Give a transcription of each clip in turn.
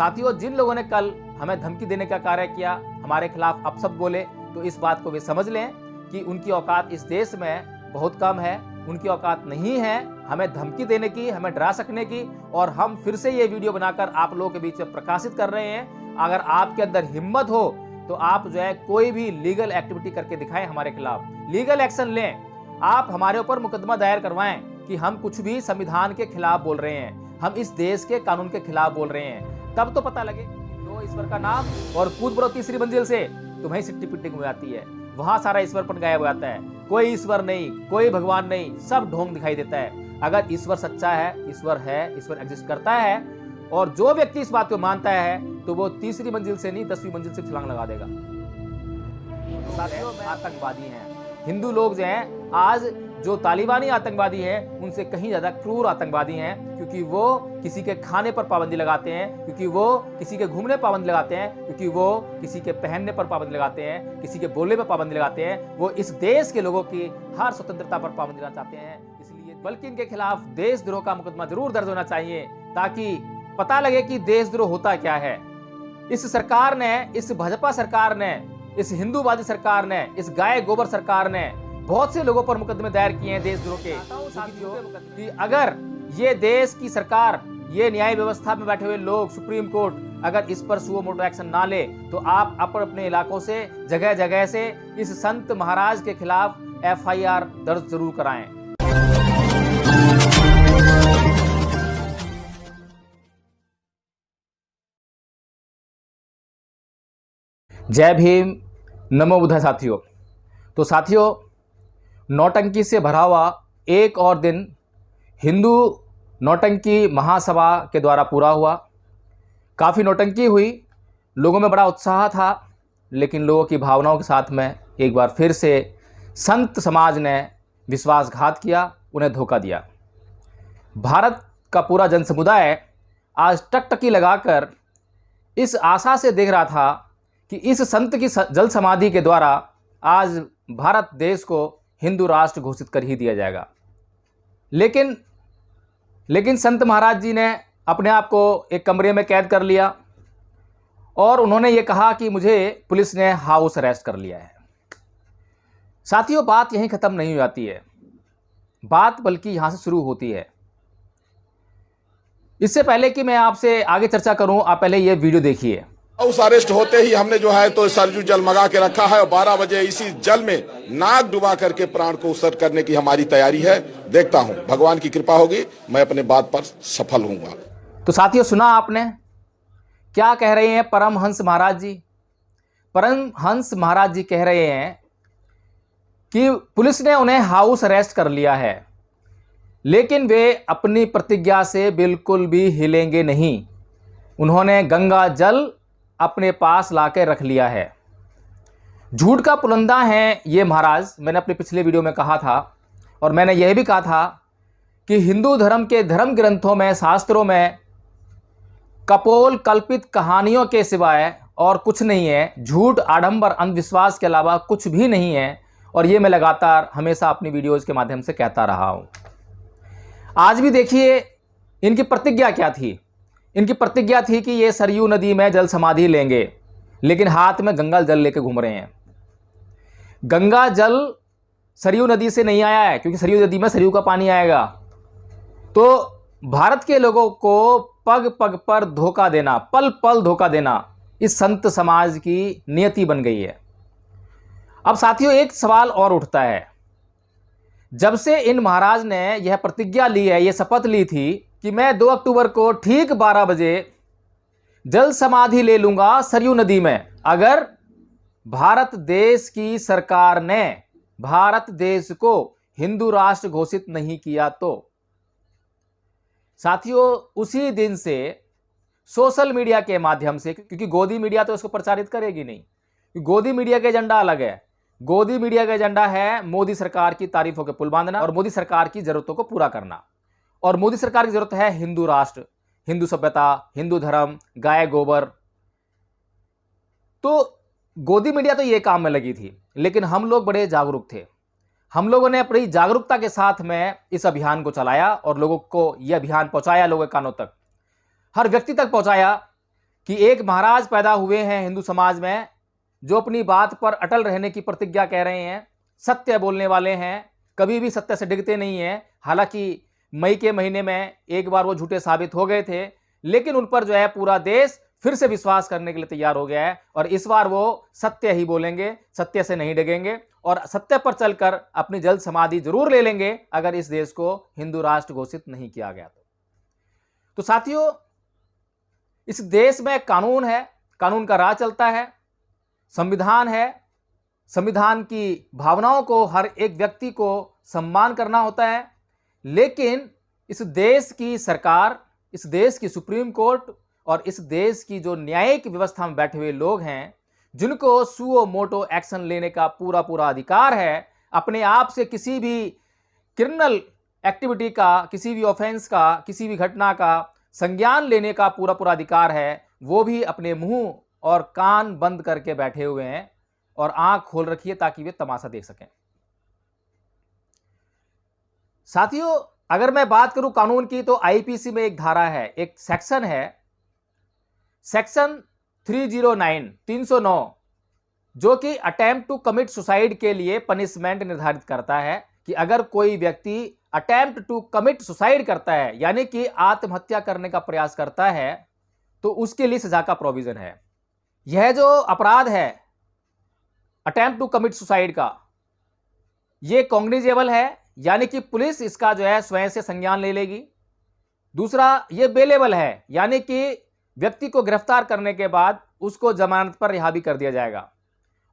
साथियों, जिन लोगों ने कल हमें धमकी देने का कार्य किया, हमारे खिलाफ अपशब्द बोले, तो इस बात को वे समझ लें कि उनकी औकात इस देश में बहुत कम है। उनकी औकात नहीं है हमें धमकी देने की, हमें डरा सकने की। और हम फिर से ये वीडियो बनाकर आप लोगों के बीच में प्रकाशित कर रहे हैं। अगर आपके अंदर हिम्मत हो तो आप जो है कोई भी लीगल एक्टिविटी करके दिखाएं, हमारे खिलाफ लीगल एक्शन लें। आप हमारे ऊपर मुकदमा दायर करवाएं कि हम कुछ भी संविधान के खिलाफ बोल रहे हैं, हम इस देश के कानून के खिलाफ बोल रहे हैं। तब तो पता लगे। लो ईश्वर का नाम और कूद पड़ो तीसरी मंजिल से, तुम्हें सिट्टी पिट्टी हो जाती है। वहां सारा ईश्वरपन गायब हो जाता है। कोई ईश्वर नहीं, कोई भगवान नहीं, सब ढोंग दिखाई देता है। अगर ईश्वर सच्चा है, ईश्वर एग्जिस्ट करता है, और जो व्यक्ति इस बात को मानता है तो वो तीसरी मंजिल से नहीं 10वीं मंजिल से छलांग लगा देगा। आतंकवादी हैं हिंदू लोग जो हैं, आज जो तालिबानी आतंकवादी हैं उनसे कहीं ज्यादा क्रूर आतंकवादी हैं, क्योंकि वो किसी के खाने पर पाबंदी लगाते हैं, क्योंकि वो किसी के घूमने पाबंदी लगाते हैं, क्योंकि वो किसी के पहनने पर पाबंदी लगाते हैं, किसी के बोलने पर पाबंदी लगाते हैं। वो इस देश के लोगों की हर स्वतंत्रता पर पाबंदी लगाना चाहते हैं। इसलिए बल्कि इनके खिलाफ देशद्रोह का मुकदमा जरूर दर्ज होना चाहिए, ताकि पता लगे कि देशद्रोह होता क्या है। इस सरकार ने, इस भाजपा सरकार ने, इस हिंदूवादी सरकार ने, इस गाय गोबर सरकार ने बहुत से लोगों पर मुकदमे दायर किए हैं देशद्रोह के। कि अगर ये देश की सरकार, ये न्याय व्यवस्था में बैठे हुए लोग, सुप्रीम कोर्ट अगर इस पर सुओ मोटो एक्शन ना ले, तो आप अपने इलाकों से, जगह जगह से इस संत महाराज के खिलाफ FIR दर्ज जरूर कराएं। जय भीम, नमो बुद्धाय साथियों। तो साथियों, नौटंकी से भरा हुआ एक और दिन हिंदू नौटंकी महासभा के द्वारा पूरा हुआ। काफ़ी नौटंकी हुई, लोगों में बड़ा उत्साह था, लेकिन लोगों की भावनाओं के साथ में एक बार फिर से संत समाज ने विश्वासघात किया, उन्हें धोखा दिया। भारत का पूरा जन समुदाय आज टकटकी लगाकर इस आशा से देख रहा था कि इस संत की जल समाधि के द्वारा आज भारत देश को हिंदू राष्ट्र घोषित कर ही दिया जाएगा। लेकिन संत महाराज जी ने अपने आप को एक कमरे में कैद कर लिया और उन्होंने ये कहा कि मुझे पुलिस ने हाउस अरेस्ट कर लिया है। साथियों, बात यहीं ख़त्म नहीं हो जाती है, बात बल्कि यहाँ से शुरू होती है। इससे पहले कि मैं आपसे आगे चर्चा करूं, आप पहले ये वीडियो देखिए। हाउस अरेस्ट होते ही हमने जो है तो सरजू जल मंगा के रखा है और 12 बजे इसी जल में नाक डुबा करके प्राण को उत्सर्ग करने की हमारी तैयारी है। देखता हूं, भगवान की कृपा होगी, मैं अपने बात पर सफल होऊंगा। तो साथियों, सुना आपने क्या कह रहे हैं परमहंस महाराज जी? परमहंस महाराज जी कह रहे हैं कि पुलिस ने उन्हें हाउस अरेस्ट कर लिया है, लेकिन वे अपनी प्रतिज्ञा से बिल्कुल भी हिलेंगे नहीं। उन्होंने गंगा जल अपने पास लाके रख लिया है। झूठ का पुलंदा है ये महाराज। मैंने अपने पिछले वीडियो में कहा था, और मैंने यह भी कहा था कि हिंदू धर्म के धर्म ग्रंथों में, शास्त्रों में कपोल कल्पित कहानियों के सिवाय और कुछ नहीं है। झूठ, आडंबर, अंधविश्वास के अलावा कुछ भी नहीं है। और ये मैं लगातार हमेशा अपनी वीडियोज़ के माध्यम से कहता रहा हूँ। आज भी देखिए इनकी प्रतिज्ञा क्या थी। इनकी प्रतिज्ञा थी कि ये सरयू नदी में जल समाधि लेंगे, लेकिन हाथ में गंगा जल लेके घूम रहे हैं। गंगा जल सरयू नदी से नहीं आया है, क्योंकि सरयू नदी में सरयू का पानी आएगा। तो भारत के लोगों को पग पग पर धोखा देना, पल पल धोखा देना, इस संत समाज की नियति बन गई है। अब साथियों, एक सवाल और उठता है। जब से इन महाराज ने यह प्रतिज्ञा ली है, यह शपथ ली थी कि मैं 2 अक्टूबर को ठीक 12 बजे जल समाधि ले लूंगा सरयू नदी में, अगर भारत देश की सरकार ने भारत देश को हिंदू राष्ट्र घोषित नहीं किया तो। साथियों, उसी दिन से सोशल मीडिया के माध्यम से, क्योंकि गोदी मीडिया तो इसको प्रचारित करेगी नहीं, गोदी मीडिया का एजेंडा अलग है। गोदी मीडिया का एजेंडा है मोदी सरकार की तारीफों के पुल बांधना और मोदी सरकार की जरूरतों को पूरा करना। और मोदी सरकार की जरूरत है हिंदू राष्ट्र, हिंदू सभ्यता, हिंदू धर्म, गाय गोबर। तो गोदी मीडिया तो ये काम में लगी थी, लेकिन हम लोग बड़े जागरूक थे। हम लोगों ने अपनी जागरूकता के साथ में इस अभियान को चलाया और लोगों को यह अभियान पहुंचाया, लोगों के कानों तक, हर व्यक्ति तक पहुंचाया कि एक महाराज पैदा हुए हैं हिंदू समाज में जो अपनी बात पर अटल रहने की प्रतिज्ञा कह रहे हैं, सत्य बोलने वाले हैं, कभी भी सत्य से डिगते नहीं हैं। हालांकि मई के महीने में एक बार वो झूठे साबित हो गए थे, लेकिन उन पर जो है पूरा देश फिर से विश्वास करने के लिए तैयार हो गया है और इस बार वो सत्य ही बोलेंगे, सत्य से नहीं डगेंगे और सत्य पर चलकर अपनी जल्द समाधि जरूर ले लेंगे अगर इस देश को हिंदू राष्ट्र घोषित नहीं किया गया तो साथियों, इस देश में कानून है, कानून का राज चलता है, संविधान है, संविधान की भावनाओं को हर एक व्यक्ति को सम्मान करना होता है। लेकिन इस देश की सरकार, इस देश की सुप्रीम कोर्ट और इस देश की जो न्यायिक व्यवस्था में बैठे हुए लोग हैं, जिनको सुओ मोटो एक्शन लेने का पूरा पूरा अधिकार है, अपने आप से किसी भी क्रिमिनल एक्टिविटी का, किसी भी ऑफेंस का, किसी भी घटना का संज्ञान लेने का पूरा पूरा अधिकार है, वो भी अपने मुंह और कान बंद करके बैठे हुए हैं और आंख खोल रखी है ताकि वे तमाशा देख सकें। साथियों, अगर मैं बात करूं कानून की तो आईपीसी में एक धारा है, एक सेक्शन है, सेक्शन 309 जो कि अटेम्प्ट टू कमिट सुसाइड के लिए पनिशमेंट निर्धारित करता है कि अगर कोई व्यक्ति अटेम्प्ट टू कमिट सुसाइड करता है यानी कि आत्महत्या करने का प्रयास करता है तो उसके लिए सजा का प्रोविजन है। यह जो अपराध है अटेम्प्ट टू कमिट सुसाइड का, यह कॉग्निजेबल है यानी कि पुलिस इसका जो है स्वयं से संज्ञान ले लेगी। दूसरा, यह बेलेबल है यानी कि व्यक्ति को गिरफ्तार करने के बाद उसको जमानत पर रिहा भी कर दिया जाएगा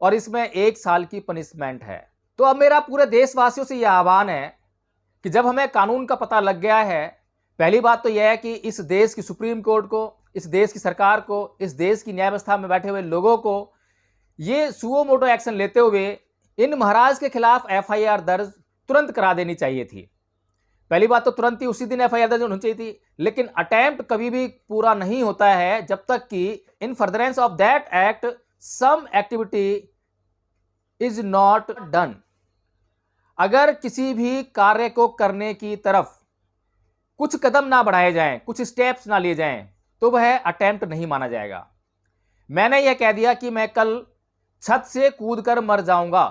और इसमें 1 साल की पनिशमेंट है। तो अब मेरा पूरे देशवासियों से यह आह्वान है कि जब हमें कानून का पता लग गया है, पहली बात तो यह है कि इस देश की सुप्रीम कोर्ट को, इस देश की सरकार को, इस देश की न्याय व्यवस्था में बैठे हुए लोगों को ये सुओ मोटो एक्शन लेते हुए इन महाराज के खिलाफ एफआईआर दर्ज तुरंत करा देनी चाहिए थी। पहली बात तो तुरंत ही उसी दिन एफआईआर दर्ज होनी चाहिए थी, लेकिन अटेम्प्ट कभी भी पूरा नहीं होता है जब तक कि in furtherance of that act some activity is not done. अगर किसी भी कार्य को करने की तरफ कुछ कदम ना बढ़ाए जाएं, कुछ स्टेप्स ना लिए जाएं, तो वह अटेम्प्ट नहीं माना जाएगा। मैंने यह कह दिया कि मैं कल छत से कूदकर मर जाऊंगा,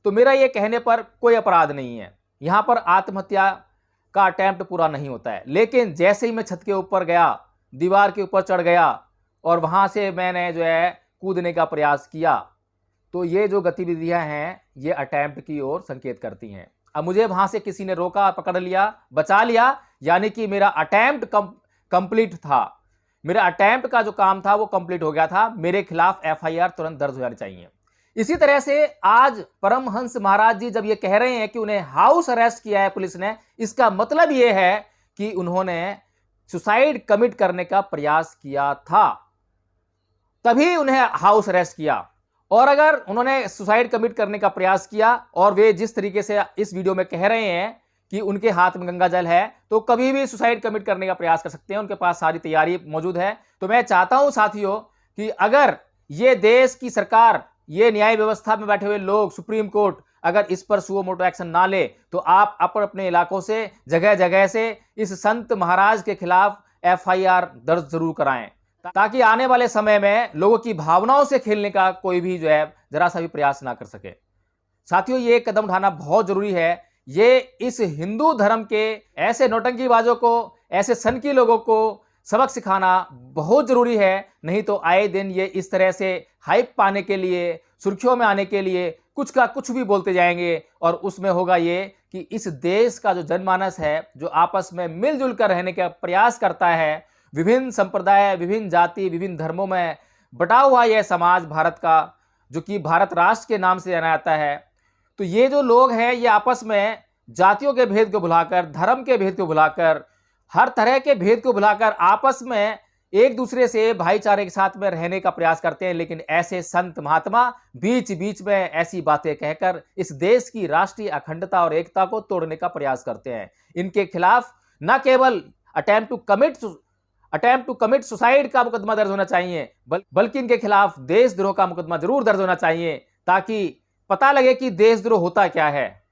तो मेरा यह कहने पर कोई अपराध नहीं है। यहां पर आत्महत्या का अटेम्प्ट पूरा नहीं होता है। लेकिन जैसे ही मैं छत के ऊपर गया, दीवार के ऊपर चढ़ गया और वहां से मैंने जो है कूदने का प्रयास किया, तो ये जो गतिविधियां हैं ये अटेम्प्ट की ओर संकेत करती हैं। अब मुझे वहां से किसी ने रोका, पकड़ लिया, बचा लिया, यानी कि मेरा अटेम्प्ट कंप्लीट था, मेरा अटेम्प्ट का जो काम था वो कंप्लीट हो गया था। मेरे खिलाफ एफआईआर तुरंत दर्ज हो जानी चाहिए। इसी तरह से आज परमहंस महाराज जी जब ये कह रहे हैं कि उन्हें हाउस अरेस्ट किया है पुलिस ने, इसका मतलब ये है कि उन्होंने सुसाइड कमिट करने का प्रयास किया था, तभी उन्हें हाउस अरेस्ट किया। और अगर उन्होंने सुसाइड कमिट करने का प्रयास किया और वे जिस तरीके से इस वीडियो में कह रहे हैं कि उनके हाथ में गंगा जल है, तो कभी भी सुसाइड कमिट करने का प्रयास कर सकते हैं, उनके पास सारी तैयारी मौजूद है। तो मैं चाहता हूं साथियों कि अगर ये देश की सरकार, ये न्याय व्यवस्था में बैठे हुए लोग, सुप्रीम कोर्ट अगर इस पर सुओ मोटो एक्शन ना ले, तो आप अपने इलाकों से, जगह जगह से इस संत महाराज के खिलाफ एफआईआर दर्ज जरूर कराएं, ताकि आने वाले समय में लोगों की भावनाओं से खेलने का कोई भी जो है जरा सा भी प्रयास ना कर सके। साथियों, ये कदम उठाना बहुत जरूरी है। ये इस हिंदू धर्म के ऐसे नौटंकीबाजों को, ऐसे सनकी लोगों को सबक सिखाना बहुत जरूरी है। नहीं तो आए दिन ये इस तरह से हाइप पाने के लिए, सुर्खियों में आने के लिए कुछ का कुछ भी बोलते जाएंगे और उसमें होगा ये कि इस देश का जो जनमानस है, जो आपस में मिलजुल कर रहने का प्रयास करता है, विभिन्न संप्रदाय, विभिन्न जाति, विभिन्न धर्मों में बटा हुआ यह समाज भारत का, जो कि भारत राष्ट्र के नाम से जाना जाता है, तो ये जो लोग हैं ये आपस में जातियों के भेद को भुलाकर, धर्म के भेद को भुलाकर, हर तरह के भेद को भुलाकर आपस में एक दूसरे से भाईचारे के साथ में रहने का प्रयास करते हैं। लेकिन ऐसे संत महात्मा बीच बीच में ऐसी बातें कहकर इस देश की राष्ट्रीय अखंडता और एकता को तोड़ने का प्रयास करते हैं। इनके खिलाफ न केवल अटेम्प्ट टू कमिट सुसाइड का मुकदमा दर्ज होना चाहिए, बल्कि इनके खिलाफ देशद्रोह का मुकदमा जरूर दर्ज होना चाहिए, ताकि पता लगे कि देशद्रोह होता क्या है।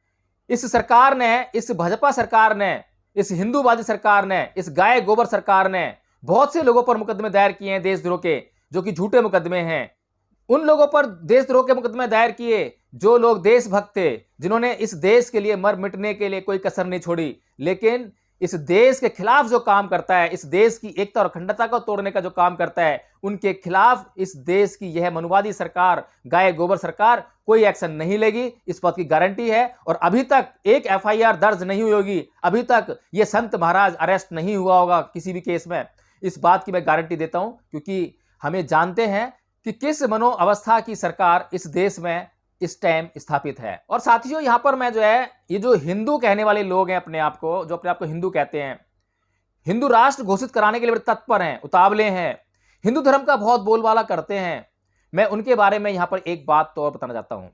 इस सरकार ने, इस भाजपा सरकार ने, इस हिंदूवादी सरकार ने, इस गाय गोबर सरकार ने बहुत से लोगों पर मुकदमे दायर किए हैं देशद्रोह के, जो कि झूठे मुकदमे हैं। उन लोगों पर देशद्रोह के मुकदमे दायर किए जो लोग देशभक्त थे, जिन्होंने इस देश के लिए मर मिटने के लिए कोई कसर नहीं छोड़ी। लेकिन इस देश के खिलाफ जो काम करता है, इस देश की एकता और अखंडता को तोड़ने का जो काम करता है, उनके खिलाफ इस देश की यह मनुवादी सरकार, गाय गोबर सरकार कोई एक्शन नहीं लेगी, इस बात की गारंटी है। और अभी तक एक एफआईआर दर्ज नहीं हुई होगी, अभी तक ये संत महाराज अरेस्ट नहीं हुआ होगा किसी भी केस में, इस बात की मैं गारंटी देता हूं। क्योंकि हमें जानते हैं कि किस मनोअवस्था की सरकार इस देश में इस टाइम स्थापित है। और साथियों, यहां पर मैं ये जो हिंदू कहने वाले लोग हैं, अपने आप को जो अपने आप को हिंदू कहते हैं, हिंदू राष्ट्र घोषित कराने के लिए बड़े तत्पर हैं, उतावले हैं, हिंदू धर्म का बहुत बोलबाला करते हैं। मैं उनके बारे में यहां पर एक बात तो और बताना चाहता हूं।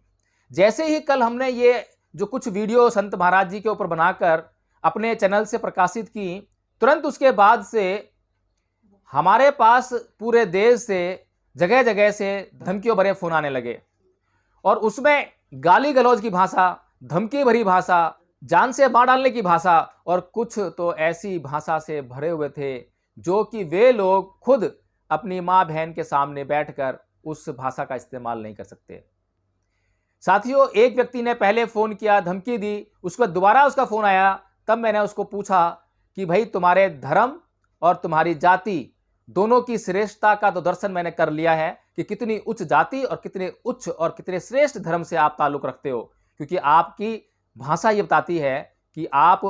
जैसे ही कल हमने ये जो कुछ वीडियो संत महाराज जी के ऊपर बनाकर अपने चैनल से प्रकाशित की, तुरंत उसके बाद से हमारे पास पूरे देश से जगह जगह से धमकियों भरे फोन आने लगे, और उसमें गाली गलौज की भाषा, धमकी भरी भाषा, जान से मार डालने की भाषा, और कुछ तो ऐसी भाषा से भरे हुए थे जो कि वे लोग खुद अपनी माँ बहन के सामने बैठकर उस भाषा का इस्तेमाल नहीं कर सकते। साथियों, एक व्यक्ति ने पहले फोन किया, धमकी दी, उसको दोबारा उसका फोन आया, तब मैंने उसको पूछा कि भाई, तुम्हारे धर्म और तुम्हारी जाति दोनों की श्रेष्ठता का तो दर्शन मैंने कर लिया है कि कितनी उच्च जाति और कितने उच्च और कितने श्रेष्ठ धर्म से आप ताल्लुक रखते हो। क्योंकि आपकी भाषा ये बताती है कि आप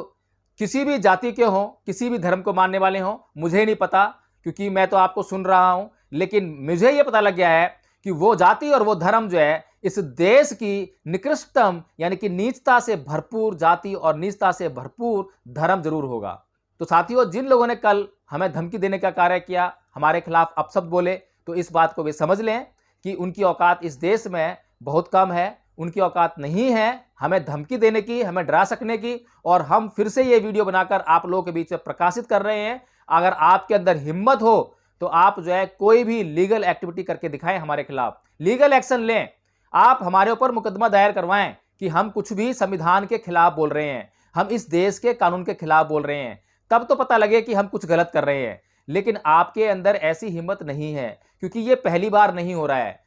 किसी भी जाति के हों, किसी भी धर्म को मानने वाले हों, मुझे नहीं पता, क्योंकि मैं तो आपको सुन रहा हूं। लेकिन मुझे ये पता लग गया है कि वो जाति और वो धर्म जो है इस देश की निकृष्टतम यानी कि नीचता से भरपूर जाति और नीचता से भरपूर धर्म जरूर होगा। तो साथियों, जिन लोगों ने कल हमें धमकी देने का कार्य किया, हमारे खिलाफ अपशब्द बोले, तो इस बात को वे समझ लें कि उनकी औकात इस देश में बहुत कम है, उनकी औकात नहीं है हमें धमकी देने की, हमें डरा सकने की। और हम फिर से ये वीडियो बनाकर आप लोगों के बीच में प्रकाशित कर रहे हैं। अगर आपके अंदर हिम्मत हो तो आप कोई भी लीगल एक्टिविटी करके दिखाएं, हमारे खिलाफ लीगल एक्शन लें, आप हमारे ऊपर मुकदमा दायर करवाएं कि हम कुछ भी संविधान के खिलाफ बोल रहे हैं, हम इस देश के कानून के खिलाफ बोल रहे हैं, तब तो पता लगे कि हम कुछ गलत कर रहे हैं। लेकिन आपके अंदर ऐसी हिम्मत नहीं है, क्योंकि ये पहली बार नहीं हो रहा है।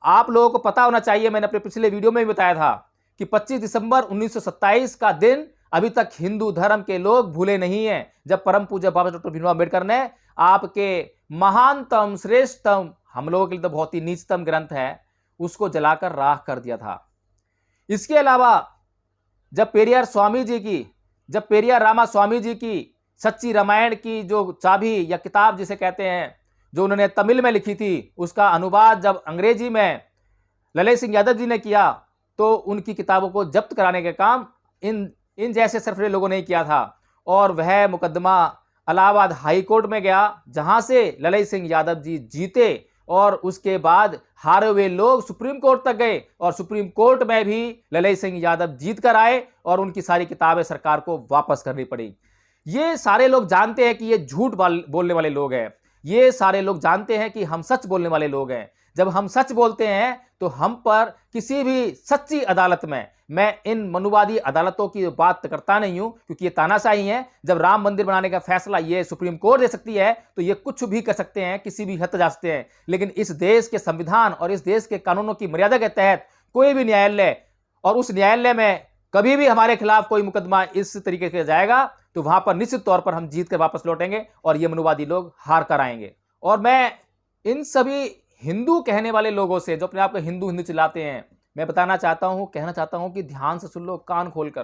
आप लोगों को पता होना चाहिए, मैंने अपने पिछले वीडियो में भी बताया था कि 25 दिसंबर 1927 का दिन अभी तक हिंदू धर्म के लोग भूले नहीं हैं, जब परम पूज्य बाबा डॉक्टर भीमराव अम्बेडकर ने आपके महानतम श्रेष्ठतम, हम लोगों के लिए तो बहुत ही नीचतम ग्रंथ है, उसको जलाकर राख कर दिया था। इसके अलावा जब पेरियार रामा स्वामी जी की सच्ची रामायण की जो चाबी या किताब जिसे कहते हैं, जो उन्होंने तमिल में लिखी थी, उसका अनुवाद जब अंग्रेजी में ललित सिंह यादव जी ने किया, तो उनकी किताबों को जब्त कराने का काम इन जैसे सरफरे लोगों ने किया था। और वह मुकदमा इलाहाबाद हाई कोर्ट में गया, जहां से ललित सिंह यादव जी जीते, और उसके बाद हारे हुए लोग सुप्रीम कोर्ट तक गए, और सुप्रीम कोर्ट में भी ललित सिंह यादव जीत कर आए, और उनकी सारी किताबें सरकार को वापस करनी पड़ी। ये सारे लोग जानते हैं कि ये झूठ बोलने वाले लोग हैं, ये सारे लोग जानते हैं कि हम सच बोलने वाले लोग हैं। जब हम सच बोलते हैं तो हम पर किसी भी सच्ची अदालत में, मैं इन मनुवादी अदालतों की बात करता नहीं हूं, क्योंकि ये तानाशाही है। जब राम मंदिर बनाने का फैसला ये सुप्रीम कोर्ट दे सकती है, तो ये कुछ भी कर सकते हैं, किसी भी हद तक जा सकते हैं। लेकिन इस देश के संविधान और इस देश के कानूनों की मर्यादा के तहत कोई भी न्यायालय, और उस न्यायालय में कभी भी हमारे खिलाफ कोई मुकदमा इस तरीके से जाएगा, तो वहां पर निश्चित तौर पर हम जीत कर वापस लौटेंगे, और ये मनुवादी लोग हार कर आएंगे। और मैं इन सभी हिंदू कहने वाले लोगों से, जो अपने आप को हिंदू हिंदू चिल्लाते हैं, मैं बताना चाहता हूं, कहना चाहता हूं कि ध्यान से सुन लो, कान खोलकर,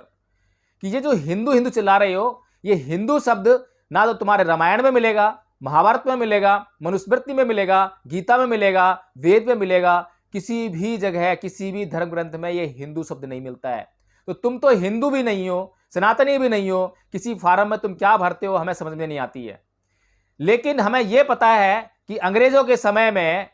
कि ये जो हिंदू हिंदू चिल्ला रहे हो, ये हिंदू शब्द ना तो तुम्हारे रामायण में मिलेगा, महाभारत में मिलेगा, मनुस्मृति में मिलेगा, गीता में मिलेगा, वेद में मिलेगा, किसी भी जगह, किसी भी धर्म ग्रंथ में ये हिंदू शब्द नहीं मिलता है। तो तुम तो हिंदू भी नहीं हो, सनातनी भी नहीं हो, किसी फार्म में तुम क्या भरते हो हमें समझ में नहीं आती है। लेकिन हमें यह पता है कि अंग्रेजों के समय में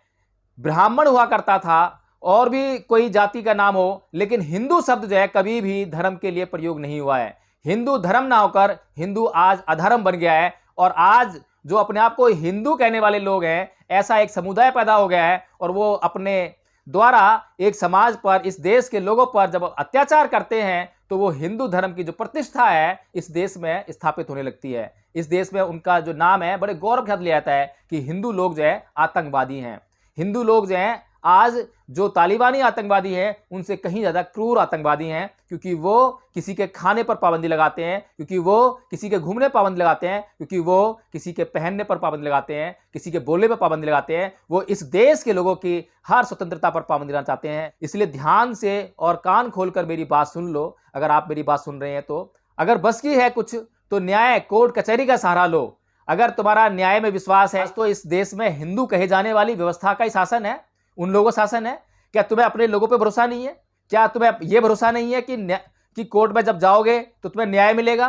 ब्राह्मण हुआ करता था, और भी कोई जाति का नाम हो, लेकिन हिंदू शब्द जो है कभी भी धर्म के लिए प्रयोग नहीं हुआ है। हिंदू धर्म ना होकर हिंदू आज अधर्म बन गया है, और आज जो अपने आप को हिंदू कहने वाले लोग हैं, ऐसा एक समुदाय पैदा हो गया है, और वो अपने द्वारा एक समाज पर, इस देश के लोगों पर जब अत्याचार करते हैं, तो वो हिंदू धर्म की जो प्रतिष्ठा है इस देश में स्थापित होने लगती है। इस देश में उनका जो नाम है बड़े गौरव के साथ लिया जाता है कि हिंदू लोग जो है आतंकवादी हैं। हिंदू लोग जो हैं आज जो तालिबानी आतंकवादी हैं उनसे कहीं ज़्यादा क्रूर आतंकवादी हैं, क्योंकि वो किसी के खाने पर पाबंदी लगाते हैं, क्योंकि वो किसी के घूमने पर पाबंदी लगाते हैं, क्योंकि वो किसी के पहनने पर पाबंदी लगाते हैं, किसी के बोलने पर पाबंदी लगाते हैं। वो इस देश के लोगों की हर स्वतंत्रता पर पाबंदी लगाना चाहते हैं। इसलिए ध्यान से और कान खोलकर मेरी बात सुन लो। अगर आप मेरी बात सुन रहे हैं तो अगर बस की है कुछ तो न्याय कोर्ट कचहरी का सहारा लो। अगर तुम्हारा न्याय में विश्वास है तो इस देश में हिंदू कहे जाने वाली व्यवस्था का ही शासन है, उन लोगों का शासन है। क्या तुम्हें अपने लोगों पे भरोसा नहीं है? क्या तुम्हें यह भरोसा नहीं है कि कोर्ट में जब जाओगे तो तुम्हें न्याय मिलेगा?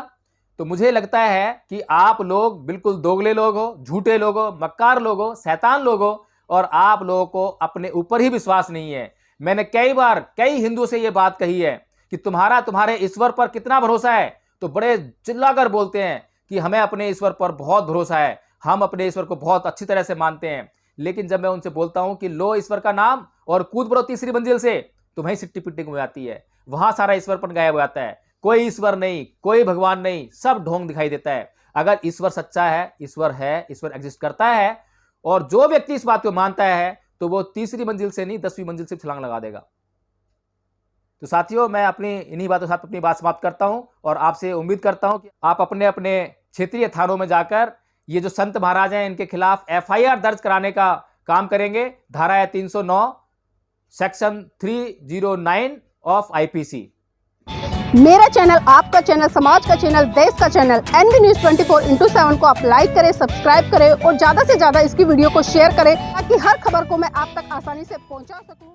तो मुझे लगता है कि आप लोग बिल्कुल दोगले लोग हो, झूठे लोग हो, मक्कार लोग हो, शैतान लोग हो और आप लोगों को अपने ऊपर ही विश्वास नहीं है। मैंने कई बार कई हिंदुओं से यह बात कही है कि तुम्हारे ईश्वर पर कितना भरोसा है, तो बड़े चिल्लाकर बोलते हैं कि हमें अपने ईश्वर पर बहुत भरोसा है, हम अपने ईश्वर को बहुत अच्छी तरह से मानते हैं। लेकिन जब मैं उनसे बोलता हूं कि लो ईश्वर का नाम और कूद पड़ो तीसरी मंजिल से, तो वहीं सिट्टी पिट्टी हो जाती है, वहां सारा ईश्वरपन गायब हो जाता है। कोई ईश्वर नहीं, कोई भगवान नहीं, सब ढोंग दिखाई देता है। अगर ईश्वर सच्चा है, ईश्वर एग्जिस्ट करता है और जो व्यक्ति इस बात को मानता है तो वो तीसरी मंजिल से नहीं 10वीं मंजिल से छलांग लगा देगा। तो साथियों, मैं अपनी इन्हीं बातों के साथ अपनी बात समाप्त करता हूं और आपसे उम्मीद करता हूं कि आप अपने अपने क्षेत्रीय थानों में जाकर ये जो संत महाराज हैं इनके खिलाफ FIR दर्ज कराने का काम करेंगे। धारा है 309 सेक्शन 309 ऑफ IPC। मेरा चैनल, आपका चैनल, समाज का चैनल, देश का चैनल NB News 24/7 को आप लाइक करें, सब्सक्राइब करें और ज्यादा से ज्यादा इसकी वीडियो को शेयर करें ताकि हर खबर को मैं आप तक आसानी से पहुंचा सकूं।